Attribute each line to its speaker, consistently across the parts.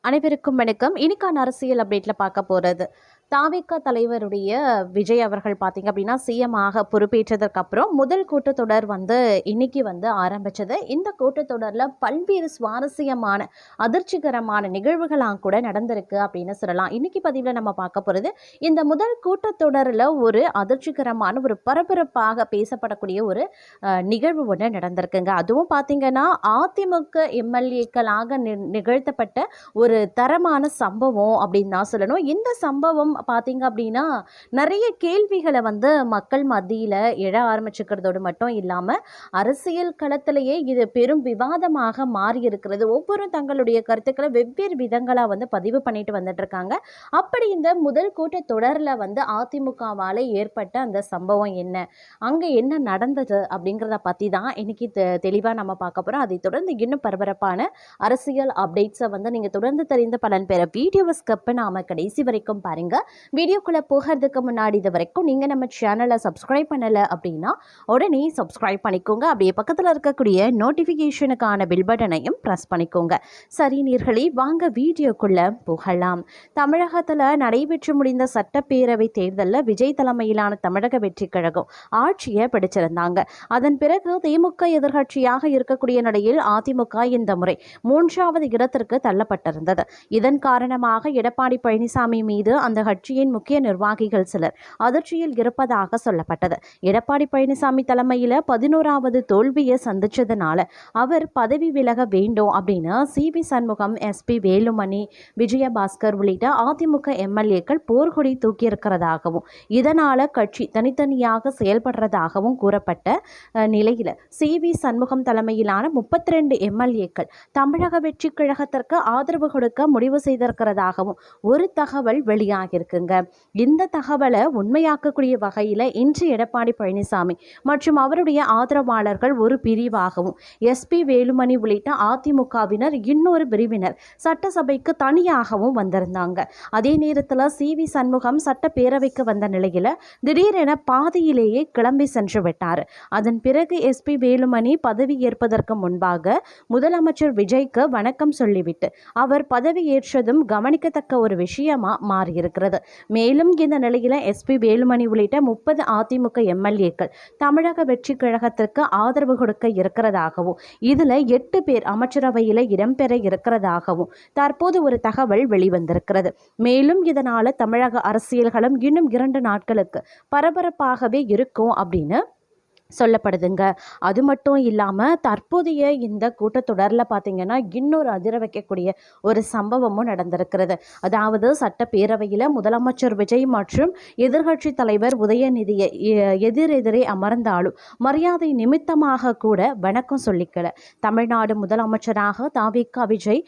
Speaker 1: அனைவருக்கும் வணக்கம். இன்னைக்கான அரசியல் அப்டேட்ல பார்க்க போறது தாவேகா தலைவருடைய விஜய் அவர்கள் பார்த்தீங்க அப்படின்னா சிஎம் ஆக பொறுப்பேற்றதற்கு அப்புறம் முதல் கூட்டத்தொடர் இன்னைக்கு ஆரம்பிச்சது. இந்த கூட்டத்தொடரில் பல்வேறு சுவாரஸ்யமான அதிர்ச்சிகரமான நிகழ்வுகளாக கூட நடந்திருக்கு அப்படின்னு சொல்லலாம். இன்னைக்கு பதிவில் நம்ம பார்க்க போகிறது இந்த முதல் கூட்டத்தொடரில் ஒரு அதிர்ச்சிகரமான ஒரு பரபரப்பாக பேசப்படக்கூடிய ஒரு நிகழ்வு ஒன்று நடந்திருக்குங்க. அதுவும் பார்த்தீங்கன்னா அதிமுக எம்எல்ஏக்களாக நிகழ்த்தப்பட்ட ஒரு தரமான சம்பவம் அப்படின்னு தான் சொல்லணும். இந்த சம்பவம் பார்த்தீங்க அப்படின்னா நிறைய கேள்விகளை மக்கள் மத்தியில் எழ ஆரம்பிச்சுக்கிறதோடு மட்டும் இல்லாமல் அரசியல் களத்திலேயே இது பெரும் விவாதமாக மாறி இருக்கிறது. ஒவ்வொரு தங்களுடைய கருத்துக்களை வெவ்வேறு விதங்களாக பதிவு பண்ணிட்டு வந்துட்டு இருக்காங்க. அப்படி இந்த முதல் கூட்டத்தொடரில் அதிமுகவால் ஏற்பட்ட அந்த சம்பவம் என்ன, அங்கே என்ன நடந்தது அப்படிங்கிறத பற்றி தான் இன்னைக்கு தெளிவாக நம்ம பார்க்க போகிறோம். அதை தொடர்ந்து இன்னும் பரபரப்பான அரசியல் அப்டேட்ஸை நீங்கள் தொடர்ந்து தெரிந்து பலன் பெற வீடியோவை ஸ்கிப் பண்ணாம கடைசி வரைக்கும் பாருங்க. வீடியோக்குள்ள போகிறதுக்கு முன்னாடி இது வரைக்கும் நீங்க நம்ம சேனலை சப்ஸ்கிரைப் பண்ணல அப்படின்னா உடனே சப்ஸ்கிரைப் பண்ணிக்கோங்க. அப்படியே பக்கத்தில் இருக்கக்கூடிய நோட்டிஃபிகேஷனுக்கான பில் பட்டனையும் ப்ரெஸ் பண்ணிக்கோங்க. சரி நேயர்களே, வாங்க வீடியோக்குள்ள போகலாம். தமிழகத்தில் நடைபெற்று முடிந்த சட்டப்பேரவை தேர்தலில் விஜய் தலைமையிலான தமிழக வெற்றி கழகம் ஆட்சியை பிடிச்சிருந்தாங்க. அதன் பிறகு திமுக எதிர்கட்சியாக இருக்கக்கூடிய நிலையில் அதிமுக இந்த முறை 3வது இடத்திற்கு தள்ளப்பட்டிருந்தது. இதன் காரணமாக எடப்பாடி பழனிசாமி மீது அந்த கட்சியின் முக்கிய நிர்வாகிகள் சிலர் அதிர்ச்சியில் இருப்பதாக சொல்லப்பட்டது. எடப்பாடி பழனிசாமி தலைமையில் 11வது தோல்வியை சந்திச்சதுனால அவர் பதவி விலக வேண்டும் அப்படின்னு சி.வி. சண்முகம், எஸ்.பி. வேலுமணி, விஜயபாஸ்கர் உள்ளிட்ட அதிமுக எம்எல்ஏக்கள் போர்கொடி தூக்கியிருக்கிறதாகவும் இதனால கட்சி தனித்தனியாக செயல்படுறதாகவும் கூறப்பட்ட நிலையில் சி.வி. சண்முகம் தலைமையிலான 32 எம்எல்ஏக்கள் தமிழக வெற்றி கழகத்திற்கு ஆதரவு கொடுக்க முடிவு செய்திருக்கிறதாகவும் ஒரு தகவல் வெளியாகிருக்குங்க. இந்த தகவலை உண்மையாக்கக்கூடிய வகையில் இன்று எடப்பாடி பழனிசாமி மற்றும் அவருடைய ஆதரவாளர்கள் ஒரு பிரிவாகவும் எஸ்.பி. வேலுமணி உள்ளிட்ட அதிமுகவினர் இன்னொரு பிரிவினர் சட்டசபைக்கு தனியாகவும் வந்திருந்தாங்க. அதே நேரத்தில் சி.வி. சண்முகம் சட்டப்பேரவைக்கு வந்த நிலையில் திடீரென பாதியிலேயே கிளம்பி சென்று விட்டார். அதன் பிறகு எஸ்.பி. வேலுமணி பதவி ஏற்பதற்கு முன்பாக முதலமைச்சர் விஜய்க்கு வணக்கம் சொல்லிவிட்டு அவர் பதவி ஏற்றதும் கவனிக்கத்தக்க ஒரு விஷயமா மாறியிருக்கிறது. மேலும் இந்த நிலையில் எஸ்.பி. வேலுமணி உள்ளிட்ட 30 அதிமுக எம்எல்ஏக்கள் தமிழக வெற்றி கழகத்திற்கு ஆதரவு கொடுக்க இருக்கிறதாகவும் இதில் 8 பேர் அமைச்சரவையில் இடம்பெற இருக்கிறதாகவும் தற்போது ஒரு தகவல் வெளிவந்திருக்கிறது. மேலும் இதனால தமிழக அரசியல்களும் இன்னும் 2 நாட்களுக்கு பரபரப்பாகவே இருக்கும் அப்படின்னு சொல்லப்படுதுங்க. அது மட்டும் இல்லாமல் தற்போதைய இந்த கூட்டத்தொடரில் பார்த்தீங்கன்னா இன்னொரு அதிர வைக்கக்கூடிய ஒரு சம்பவமும் நடந்திருக்கிறது. அதாவது சட்டப்பேரவையில் முதலமைச்சர் விஜய் மற்றும் எதிர்கட்சி தலைவர் உதயநிதியை எதிரெதிரே அமர்ந்தாலும் மரியாதை நிமித்தமாக கூட வணக்கம் சொல்லிக்கல. தமிழ்நாடு முதலமைச்சராக தாவேகா விஜய்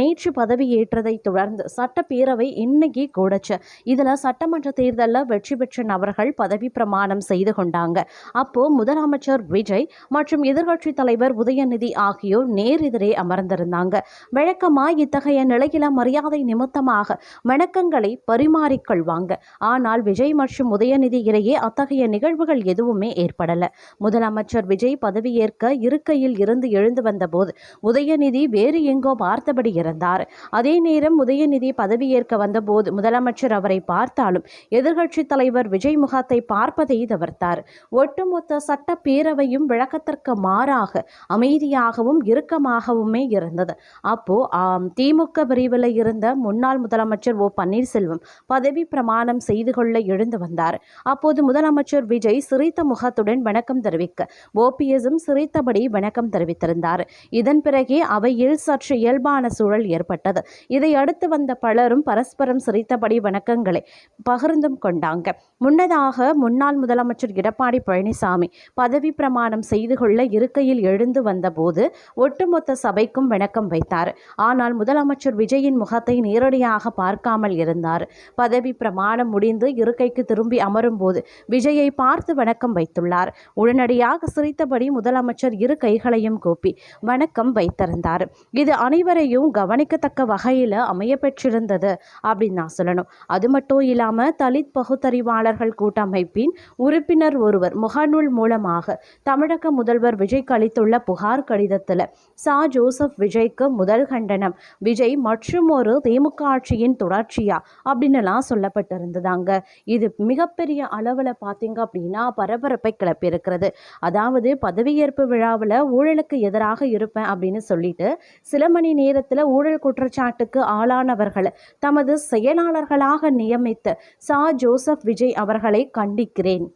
Speaker 1: நேற்று பதவியேற்றதை தொடர்ந்து சட்டப்பேரவை இன்னைக்கு கூடச்சு. இதில் சட்டமன்ற தேர்தலில் வெற்றி பெற்ற நபர்கள் பதவி பிரமாணம் செய்து கொண்டாங்க. அப்போ முதலமைச்சர் விஜய் மற்றும் எதிர்கட்சி தலைவர் உதயநிதி ஆகியோர் நேரெதிரே அமர்ந்திருந்தாங்க. வழக்கமாய் இத்தகைய நிலையில மரியாதை நிமித்தமாக வணக்கங்களை பரிமாறிக்கொள்வாங்க. ஆனால் விஜய் மற்றும் உதயநிதி இடையே அத்தகைய நிகழ்வுகள் எதுவுமே ஏற்படல. முதலமைச்சர் விஜய் பதவியேற்க இருக்கையில் இருந்து எழுந்து வந்தபோது உதயநிதி வேறு எங்கோ பார்த்தபடி இருந்தார். அதே நேரம் உதயநிதி பதவியேற்க வந்தபோது முதலமைச்சர் அவரை பார்த்தாலும் எதிர்கட்சி தலைவர் விஜய் முகத்தை பார்ப்பதை தவிர்த்தார். ஒட்டுமொத்த சட்டப்பேரவையும் வழக்கத்திற்கு மாறாக அமைதியாகவும் இறுக்கமாகவுமே இருந்தது. அப்போ திமுக பிரிவில் இருந்த முன்னாள் முதலமைச்சர் ஓ பன்னீர்செல்வம் பதவி பிரமாணம் செய்து கொள்ள எழுந்து வந்தார். அப்போது முதலமைச்சர் விஜய் சிரித்த முகத்துடன் வணக்கம் தெரிவிக்க ஓபிஎஸும் சிரித்தபடி வணக்கம் தெரிவித்திருந்தார். இதன் பிறகே அவையில் சற்று இயல்பான சூழல் ஏற்பட்டது. இதை அடுத்து வந்த பலரும் பரஸ்பரம் சிரித்தபடி வணக்கங்களை பகிர்ந்தும் கொண்டாங்க. முன்னதாக முன்னாள் முதலமைச்சர் எடப்பாடி பழனிசாமி பதவி பிரமாணம் செய்து கொள்ள இருக்கையில் எழுந்து வந்தபோது ஒட்டுமொத்த சபைக்கும் வணக்கம் வைத்தார். ஆனால் முதலமைச்சர் விஜயின் முகத்தை நேரடியாக பார்க்காமல் இருந்தார். பதவி பிரமாணம் முடிந்து இருக்கைக்கு திரும்பி அமரும் போது விஜயை பார்த்து வணக்கம் வைத்துள்ளார். உடனடியாக சிரித்தபடி முதலமைச்சர் இரு கைகளையும் கூப்பி வணக்கம் வைத்திருந்தார். இது அனைவரையும் கவனிக்கத்தக்க வகையில் அமைய பெற்றிருந்தது அப்படின்னு நான் சொல்லணும். அது மட்டும் இல்லாமல் தலித் பகுத்தறிவாளர்கள் கூட்டமைப்பின் உறுப்பினர் ஒருவர் முகநூல் மூலம் மூலமாக தமிழக முதல்வர் விஜய்க்கு அளித்துள்ள புகார் கடிதத்தில் ஜோசப் விஜய்க்கு முதல் கண்டனம், விஜய் மற்றும் ஒரு திமுக ஆட்சியின் தொடர்ச்சியா அப்படின்னுலாம் சொல்லப்பட்டிருந்ததாங்க. இது மிகப்பெரிய அளவில் பார்த்தீங்க அப்படின்னா பரபரப்பை கிளப்பியிருக்கிறது. அதாவது பதவியேற்பு விழாவில் ஊழலுக்கு எதிராக இருப்பேன் அப்படின்னு சொல்லிட்டு சில மணி நேரத்தில் ஊழல் குற்றச்சாட்டுக்கு ஆளானவர்களை தமது செயலாளர்களாக நியமித்த ஜோசப் விஜய் அவர்களை கண்டிக்கிறேன்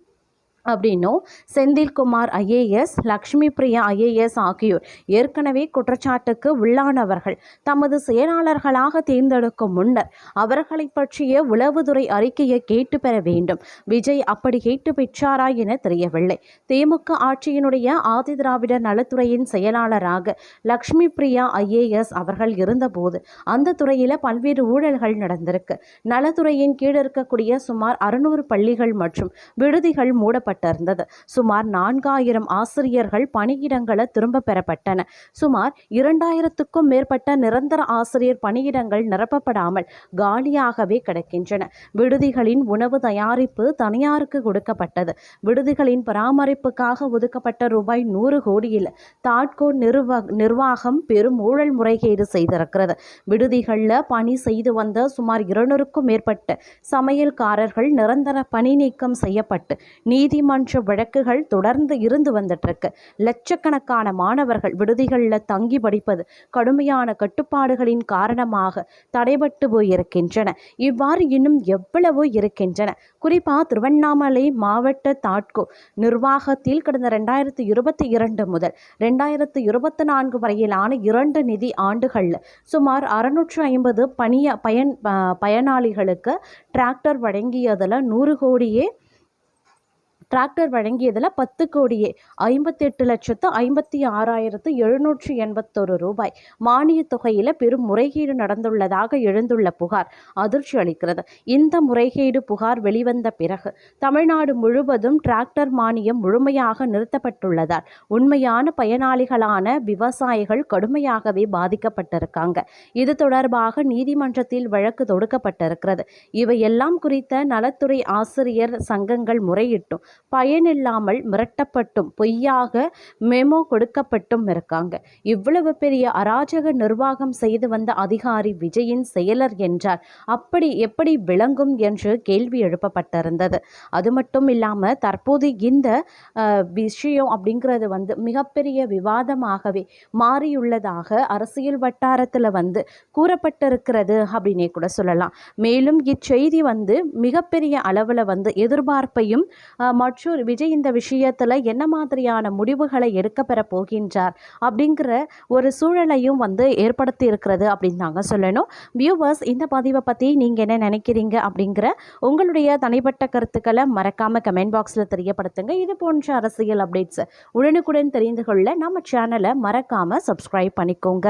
Speaker 1: அப்படின்னும், செந்தில்குமார் ஐஏஎஸ், லக்ஷ்மி பிரியா ஐஏஎஸ் ஆகியோர் ஏற்கனவே குற்றச்சாட்டுக்கு உள்ளானவர்கள் தமது செயலாளர்களாக தேர்ந்தெடுக்கும் முன்னர் அவர்களை பற்றிய உளவுத்துறை அறிக்கையை கேட்டு பெற வேண்டும். விஜய் அப்படி கேட்டு பெற்றாரா என தெரியவில்லை. திமுக ஆட்சியினுடைய ஆதிதிராவிடர் நலத்துறையின் செயலாளராக லக்ஷ்மி பிரியா ஐஏஎஸ் அவர்கள் இருந்தபோது அந்த துறையில் பல்வேறு ஊழல்கள் நடந்திருக்கு. நலத்துறையின் கீழ் இருக்கக்கூடிய சுமார் 600 பள்ளிகள் மற்றும் விடுதிகள் மூடப்பட்ட சுமார் 4000 ஆசிரியர்கள் பணியிடங்களை திரும்ப பெறப்பட்டன. சுமார் 2000க்கும் மேற்பட்ட நிரந்தர ஆசிரியர் பணியிடங்கள் நிரப்பப்படாமல் காலியாகவே கிடக்கின்றன. விடுதிகளின் உணவு தயாரிப்பு தனியாருக்கு கொடுக்கப்பட்டது. விடுதிகளின் பராமரிப்புக்காக ஒதுக்கப்பட்ட ரூபாய் 100 கோடியில் தாட்கோ நிர்வாகம் பெரும் ஊழல் முறைகேடு செய்திருக்கிறது. விடுதிகளில் பணி செய்து வந்த சுமார் 200க்கும் மேற்பட்ட சமையல்காரர்கள் நிரந்தர பணி நீக்கம் செய்யப்பட்டு நீதிமன்ற வழக்குகள் தொடர்ந்து இருந்து வந்துட்டு இருக்கு. லட்சக்கணக்கான மாணவர்கள் விடுதிகளில் தங்கி படிப்பது கடுமையான கட்டுப்பாடுகளின் காரணமாக தடைபட்டு போயிருக்கின்றன. இவ்வாறு இன்னும் எவ்வளவோ இருக்கின்றன. குறிப்பா திருவண்ணாமலை மாவட்ட தாட்கோ நிர்வாகத்தில் கடந்த 2022 முதல் 2024 வரையிலான 2 நிதி ஆண்டுகளில் சுமார் 650 பயனாளிகளுக்கு டிராக்டர் வழங்கியதில் 100 கோடியே 10 கோடியே 58,56,781 ரூபாய் மானிய தொகையில் பெரும் முறைகேடு நடந்துள்ளதாக எழுந்துள்ள புகார் அதிர்ச்சி அளிக்கிறது. இந்த முறைகேடு புகார் வெளிவந்த பிறகு தமிழ்நாடு முழுவதும் டிராக்டர் மானியம் முழுமையாக நிறுத்தப்பட்டுள்ளதால் உண்மையான பயனாளிகளான விவசாயிகள் கடுமையாகவே பாதிக்கப்பட்டிருக்காங்க. இது தொடர்பாக நீதிமன்றத்தில் வழக்கு தொடுக்கப்பட்டிருக்கிறது. இவையெல்லாம் குறித்த நலத்துறை ஆசிரியர் சங்கங்கள் முறையிட்டும் பயனில்லாமல் மிரட்டப்பட்டும் பொய்யாக மெமோ கொடுக்கப்பட்டும் இருக்காங்க. இவ்வளவு பெரிய அராஜக நிர்வாகம் செய்து வந்த அதிகாரி விஜயின் செயலர் என்றால் அப்படி எப்படி விளங்கும் என்று கேள்வி எழுப்பப்பட்டிருந்தது. அது மட்டும் இல்லாமல் தற்போது இந்த விஷயம் அப்படிங்கிறது மிகப்பெரிய விவாதமாகவே மாறியுள்ளதாக அரசியல் வட்டாரத்தில் கூறப்பட்டிருக்கிறது அப்படின்னே கூட சொல்லலாம். மேலும் இச்செய்தி மிகப்பெரிய அளவில் எதிர்பார்ப்பையும் மற்றும் விஜய் இந்த விஷயத்தில் என்ன மாதிரியான முடிவுகளை எடுக்க பெற போகின்றார் அப்படிங்கிற ஒரு சூழலையும் ஏற்படுத்தி இருக்கிறது அப்படின்னு தாங்க சொல்லணும். வியூவர்ஸ், இந்த பதிவை பற்றி நீங்கள் என்ன நினைக்கிறீங்க அப்படிங்கிற உங்களுடைய தனிப்பட்ட கருத்துக்களை மறக்காமல் கமெண்ட் பாக்ஸில் தெரியப்படுத்துங்க. இது போன்ற அரசியல் அப்டேட்ஸ் உடனுக்குடன் தெரிந்து கொள்ள நம்ம சேனலை மறக்காமல் சப்ஸ்கிரைப் பண்ணிக்கோங்க.